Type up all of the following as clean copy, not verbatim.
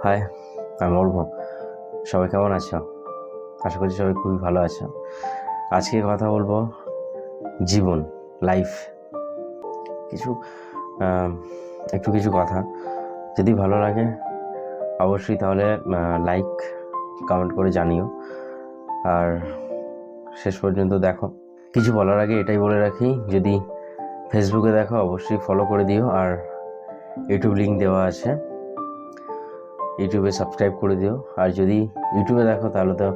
High, আমি অর্ঘ। সবাই কেমন আছো? আশা করছি সবাই খুবই ভালো আছো। আজকে কথা বলবো জীবন, লাইফ, কিছু আহ, কিছু কথা। যদি ভালো লাগে অবশ্যই তাহলে লাইক কমেন্ট করে জানিও, আর শেষ পর্যন্ত দেখো। কিছু বলার আগে এটাই বলে রাখি, যদি ফেসবুকে দেখো অবশ্যই ফলো করে দিও, আর ইউটিউব লিঙ্ক দেওয়া আছে, ইউটিউবে সাবস্ক্রাইব করে দিও। আর যদি ইউটিউবে দেখো তাহলে তো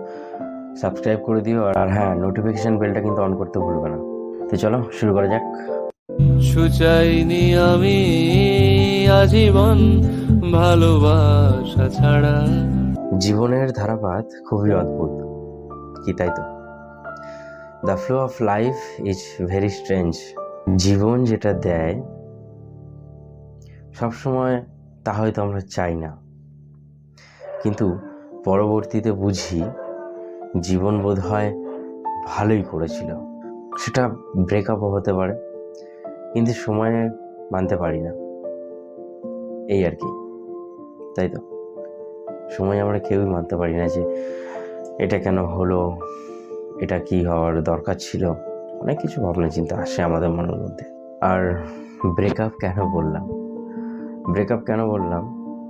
সাবস্ক্রাইব করে দিও, আর হ্যাঁ, নোটিফিকেশন বেলটা কিন্তু অন করতে ভুলবে না। তো চলো শুরু করা যাক। চাইনি আমি আজীবন ভালোবাসা ছাড়া। জীবনের ধারাপাত খুবই অদ্ভুত, কি তাই তো? The flow of life is very strange. জীবন যেটা দেয় সবসময় তা হয়তো আমরা চাই না, কিন্তু পরবর্তীতে বুঝি জীবন বোধ হয় ভালোই করেছিল। সেটা ব্রেকআপও হতে পারে, কিন্তু সময়ে মানতে পারি না, এই আর কি, তাই তো? সময় আমরা কেউই মানতে পারি না যে এটা কেন হলো, এটা কি হওয়ার দরকার ছিল। অনেক কিছু ভাবনা চিন্তা আসে আমাদের মনের মধ্যে। আর ব্রেকআপ কেন বললাম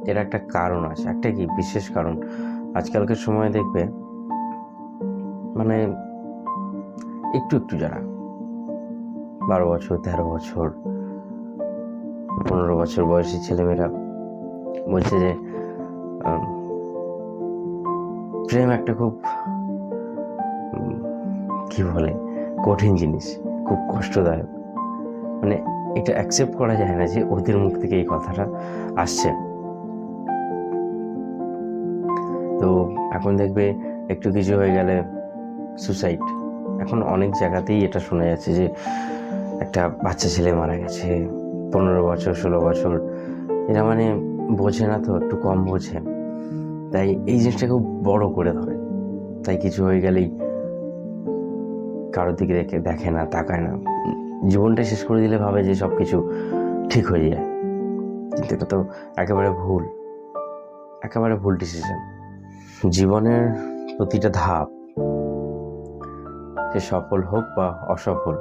এর একটা কারণ আছে, একটা কি বিশেষ কারণ। আজকালকার সময় দেখবে, মানে একটু যারা 12 বছর, 13 বছর, 15 বছর বয়সী ছেলেমেয়েরা বলছে যে প্রেম একটা খুব কি বলে কঠিন জিনিস, খুব কষ্টদায়ক। মানে এটা অ্যাকসেপ্ট করা যায় না যে ওদের মুখ থেকে এই কথাটা আসছে। তো এখন দেখবে একটু কিছু হয়ে গেলে সুসাইড। এখন অনেক জায়গাতেই এটা শোনা যাচ্ছে যে একটা বাচ্চা ছেলে মারা গেছে, 15 বছর, 16 বছর। এরা মানে বোঝে না, তো একটু কম বোঝে, তাই এই জিনিসটা খুব বড় করে ধরে। তাই কিছু হয়ে গেলেই কারোর দিকে দেখে না, তাকায় না, জীবনটা শেষ করে দিলে ভাবে যে সব কিছু ঠিক হয়ে যায়। কিন্তু এটা তো একেবারে ভুল ডিসিশন। জীবনের প্রতিটা ধাপ, সে সফল হোক বা অসফল,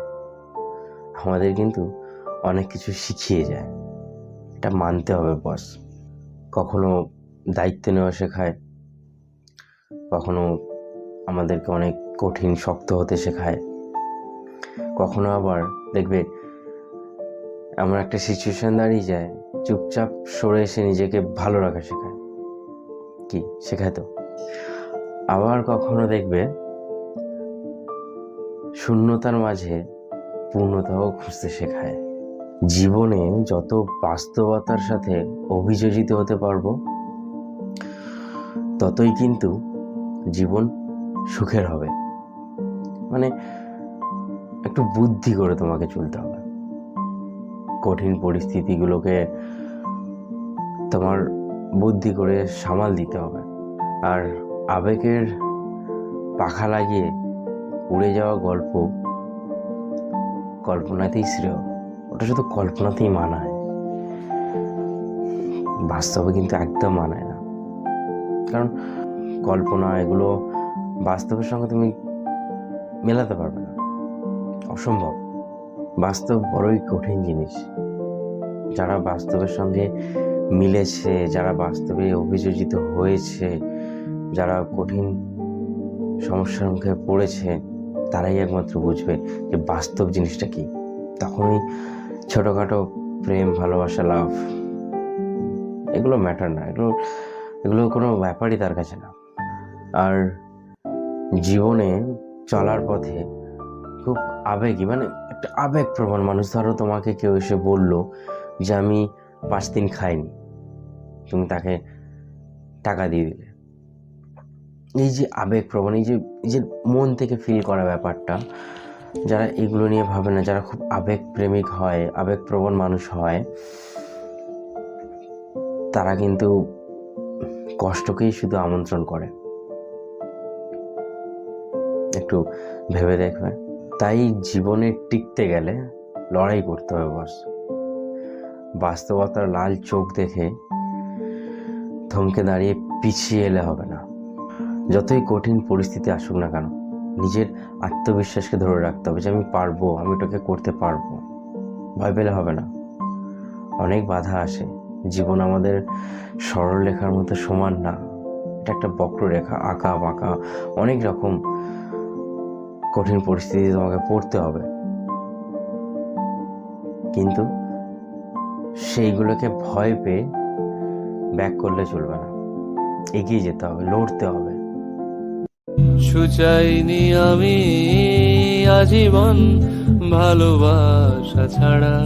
আমাদের কিন্তু অনেক কিছু শিখিয়ে যায়, এটা মানতে হবে বস। কখনো দায়িত্ব নেওয়া শেখায়, কখনো আমাদেরকে অনেক কঠিন শক্ত হতে শেখায়, কখনো আবার দেখবে এমন একটা সিচুয়েশন দাঁড়িয়ে যায় চুপচাপ সরে এসে নিজেকে ভালো রাখা শেখায়, কি শেখায় তো। আবার কখনো দেখবে শূন্যতার মাঝে পূর্ণতাও খুঁজতে শেখায়। জীবনে যত বাস্তবতার সাথে অভিযোজিত হতে পারবো, ততই কিন্তু জীবন সুখের হবে। মানে একটু বুদ্ধি করে তোমাকে চলতে হবে, কঠিন পরিস্থিতিগুলোকে তোমার বুদ্ধি করে সামাল দিতে হবে। আর আবেগের পাখা লাগিয়ে উড়ে যাওয়া গল্প কল্পনাতেই শ্রেয়, ওটা শুধু কল্পনাতেই মানায়, বাস্তবে কিন্তু একদম মানায় না। কারণ কল্পনা এগুলো বাস্তবের সঙ্গে তুমি মেলাতে পারবে না, অসম্ভব। বাস্তব বড়ই কঠিন জিনিস। যারা বাস্তবের সঙ্গে মিলেছে, যারা বাস্তবে অভিযোজিত হয়েছে, যারা কঠিন সমস্যার মুখে পড়েছে, তারাই একমাত্র বুঝবে যে বাস্তব জিনিসটা কি। তখনই ছোটোখাটো প্রেম, ভালোবাসা, লাভ এগুলো ম্যাটার না, এগুলো কোনো ব্যাপারই তার কাছে না। আর জীবনে চলার পথে খুব আবেগী, মানে একটা আবেগপ্রবণ মানুষ। ধরো তোমাকে কেউ এসে বললো যে আমি 5 দিন খাইনি, তুমি তাকে টাকা দিয়ে দিলে। এই যে আবেগপ্রবণ, এই যে মন থেকে ফিল করা ব্যাপারটা, যারা এগুলো নিয়ে ভাবে না, যারা খুব আবেগপ্রেমিক হয়, আবেগপ্রবণ মানুষ হয়, তারা কিন্তু কষ্টকেই শুধু আমন্ত্রণ করে। একটু ভেবে দেখবে। তাই জীবনে টিকতে গেলে লড়াই করতে হবে বস। বাস্তবতার লাল চোখ দেখে থমকে দাঁড়িয়ে পিছিয়ে এলে হবে না। যতই কঠিন পরিস্থিতি আসুক না কেন, নিজের আত্মবিশ্বাসকে ধরে রাখতে হবে যে আমি পারবো, আমি ওটাকে করতে পারবো। ভয় পেলে হবে না। অনেক বাধা আসে, জীবন আমাদের সরল রেখার মতো সমান না, এটা একটা বক্ররেখা, আঁকা বাঁকা, অনেক রকম কঠিন পরিস্থিতি তোমাকে পড়তে হবে। কিন্তু সেইগুলোকে ভয় পেয়ে ব্যাক করলে চলবে না, এগিয়ে যেতে হবে, লড়তে হবে। চাইনি আমি আজীবন ভালোবাসা ছাড়া।